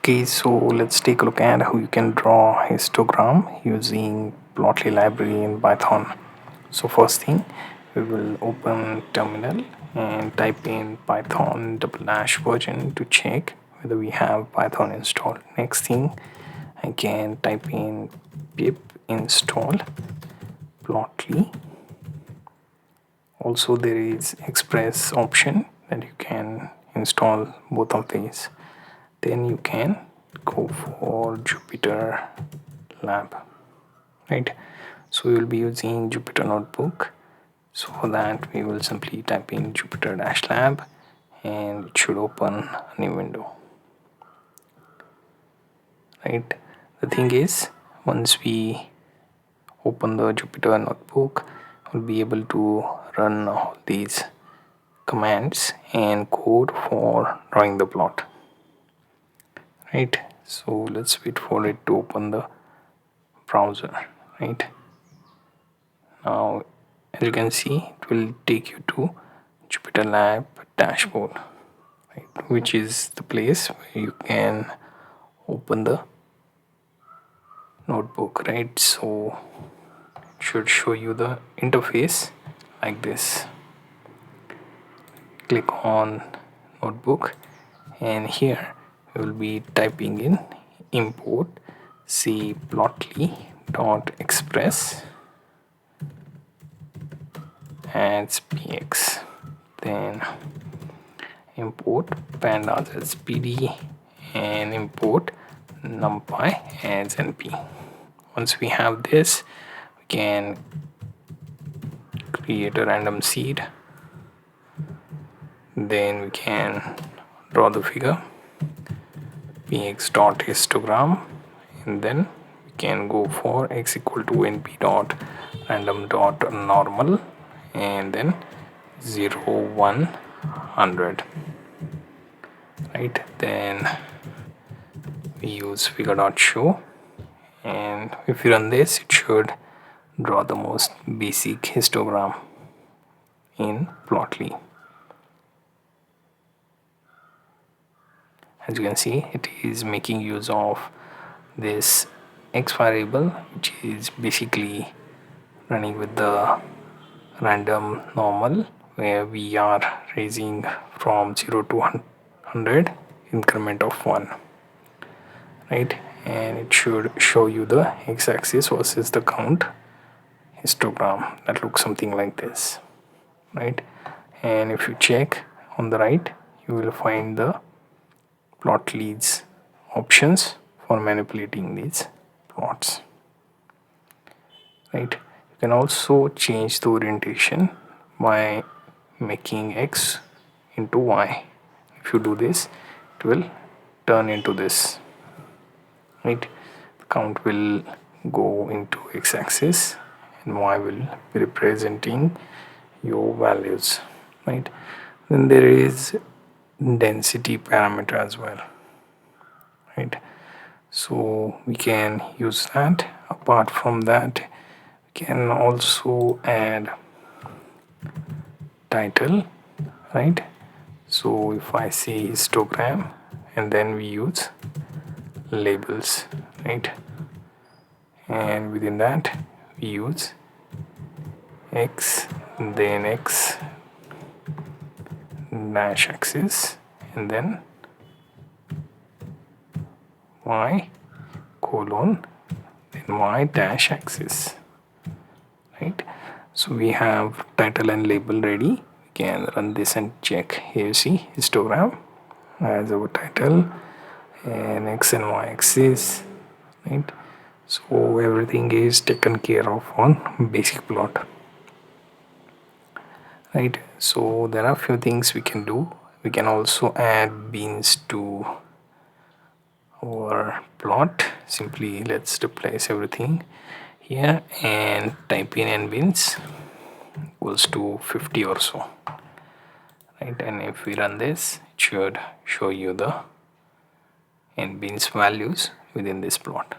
Okay, so let's take a look at how you can draw histogram using Plotly library in Python. So first thing, we will open terminal and type in python --version to check whether we have Python installed. Next thing, I can type in pip install Plotly. Also there is express option that you can install both of these. Then you can go for Jupyter Lab, right? So we will be using Jupyter Notebook. So for that we will simply type in Jupyter-lab and it should open a new window, right? The thing is, once we open the Jupyter Notebook, we'll be able to run all these commands and code for drawing the plot, right? So let's wait for it to open the browser, right? Now as you can see, it will take you to Jupyter Lab dashboard, right, which is the place where you can open the notebook, right? So it should show you the interface like this. Click on notebook and here we will be typing in import c plotly.express as px, then import pandas as pd and import numpy as np. Once we have this, we can create a random seed, then we can draw the figure px.histogram, and then we can go for x equal to np.random.normal and then 0 1 100, right? Then we use figure.show, and if you run this, it should draw the most basic histogram in Plotly. As you can see, it is making use of this x variable, which is basically running with the random normal, where we are raising from 0 to 100 increment of 1, right? And it should show you the x-axis versus the count histogram that looks something like this, right? And if you check on the right, you will find the Plotly's options for manipulating these plots, right? You can also change the orientation by making x into y. If you do this, it will turn into this, right? The count will go into x-axis and y will be representing your values, right? Then there is density parameter as well, right? So we can use that. Apart from that, we can also add title, right? So if I say histogram and then we use labels, right? And within that we use x, then x dash axis, and then y colon, then y dash axis, right? So we have title and label ready. We can run this and check. Here you see histogram as our title and x and y axis, right? So everything is taken care of on basic plot, right? So there are a few things we can do. We can also add beans to our plot. Simply let's replace everything here and type in n beans equals to 50 or so, right? And if we run this, it should show you the n beans values within this plot,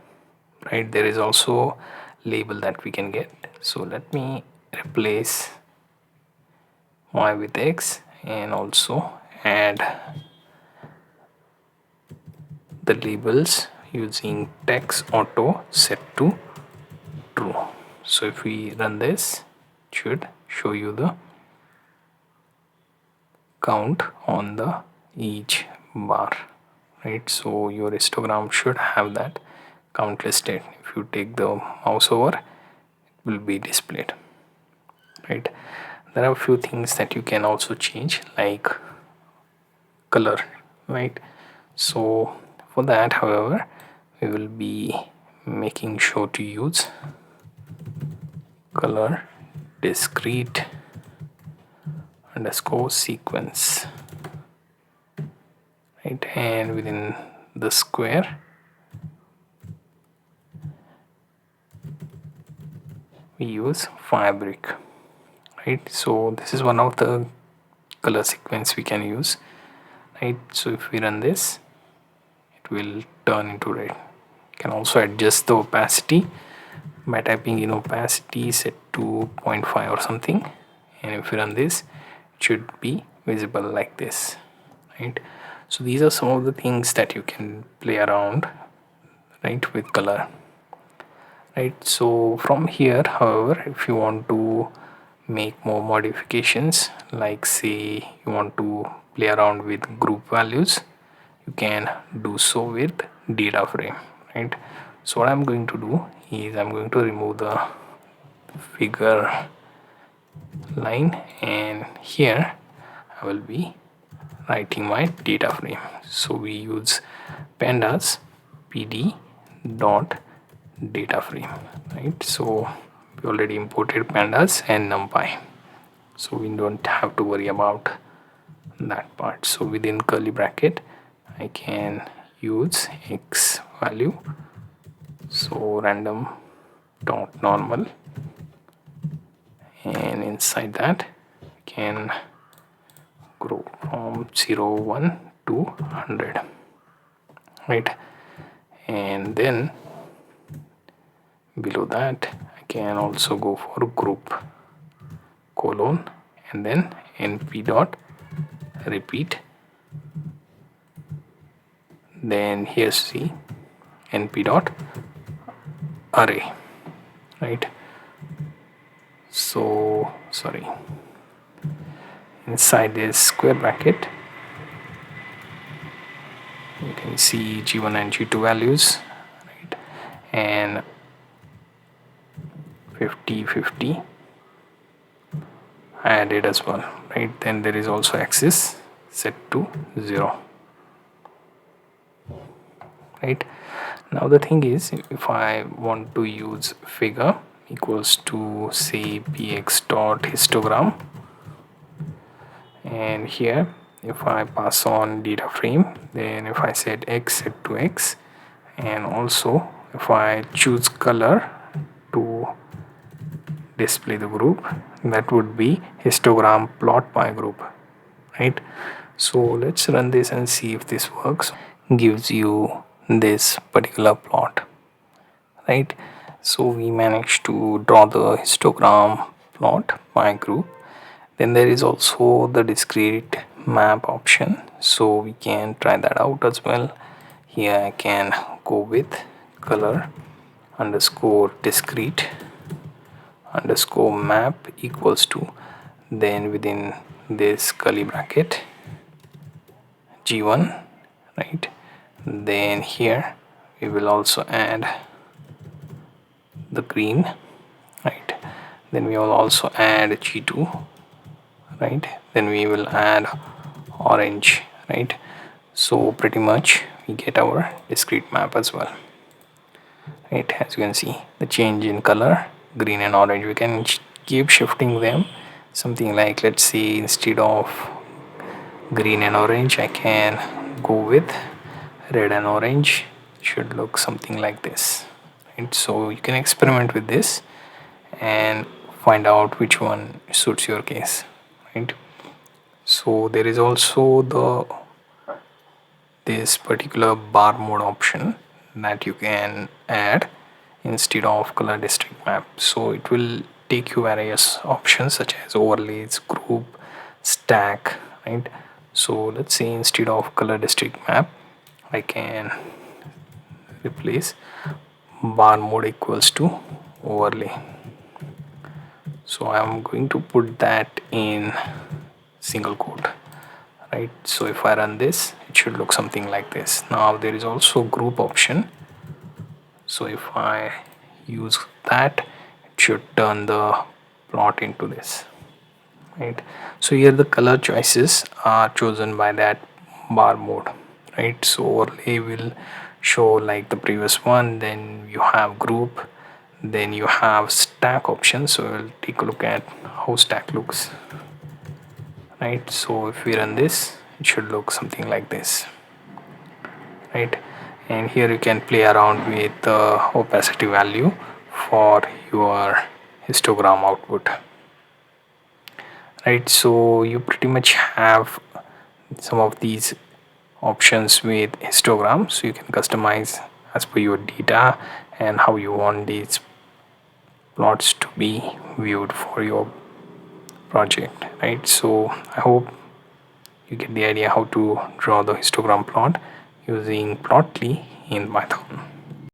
right? There is also label that we can get. So let me replace y with x and also add the labels using text auto set to true. So if we run this, it should show you the count on the each bar, right? So your histogram should have that count listed. If you take the mouse over, it will be displayed, right? There are a few things that you can also change, like color, right? So for that, however, we will be making sure to use color discrete underscore sequence, right? And within the square we use fabric, right? So this is one of the color sequence we can use, right? So if we run this, it will turn into red. You can also adjust the opacity by typing in opacity set to 0.5 or something, and if you run this, it should be visible like this, right? So these are some of the things that you can play around, right, with color, right? So from here, however, if you want to make more modifications, like say you want to play around with group values, you can do so with data frame, right? So what I'm going to do is I'm going to remove the figure line, and here I will be writing my data frame. So we use pandas pd dot data frame, right? So we already imported pandas and numpy, so we don't have to worry about that part. So within curly bracket I can use x value, so random dot normal, and inside that I can grow from 0 1 to 100, right? And then below that I can also go for group colon and then np dot repeat, then here's the np dot array, right? So sorry, inside this square bracket you can see g1 and g2 values, right? And 50 50 I added as well, right? Then there is also axis set to 0, right? Now the thing is, if I want to use figure equals to say px dot histogram, and here if I pass on data frame, then if I set x set to x, and also if I choose color to display the group, that would be histogram plot by group, right? So let's run this and see if this works. Gives you this particular plot, right? So we managed to draw the histogram plot by group. Then there is also the discrete map option, so we can try that out as well. Here I can go with color underscore discrete underscore map equals to, then within this curly bracket g1, right? Then here we will also add the green, right? Then we will also add g2, right? Then we will add orange, right? So pretty much we get our discrete map as well, right? As you can see, the change in color, green and orange, we can keep shifting them, something like, let's see, instead of green and orange I can go with red and orange. Should look something like this, right? So you can experiment with this and find out which one suits your case, right? So there is also this particular bar mode option that you can add instead of color district map. So it will take you various options such as overlays, group, stack, right? So let's say instead of color district map I can replace bar mode equals to overlay. So I'm going to put that in single quote, right? So if I run this, it should look something like this. Now there is also group option. So if I use that, it should turn the plot into this, right? So here the color choices are chosen by that bar mode, right? So overlay will show like the previous one, then you have group, then you have stack option. So we'll take a look at how stack looks, right? So if we run this, it should look something like this, right? And here you can play around with the opacity value for your histogram output, right? So you pretty much have some of these options with histogram, so you can customize as per your data and how you want these plots to be viewed for your project, right? So I hope you get the idea how to draw the histogram plot using Plotly in Python.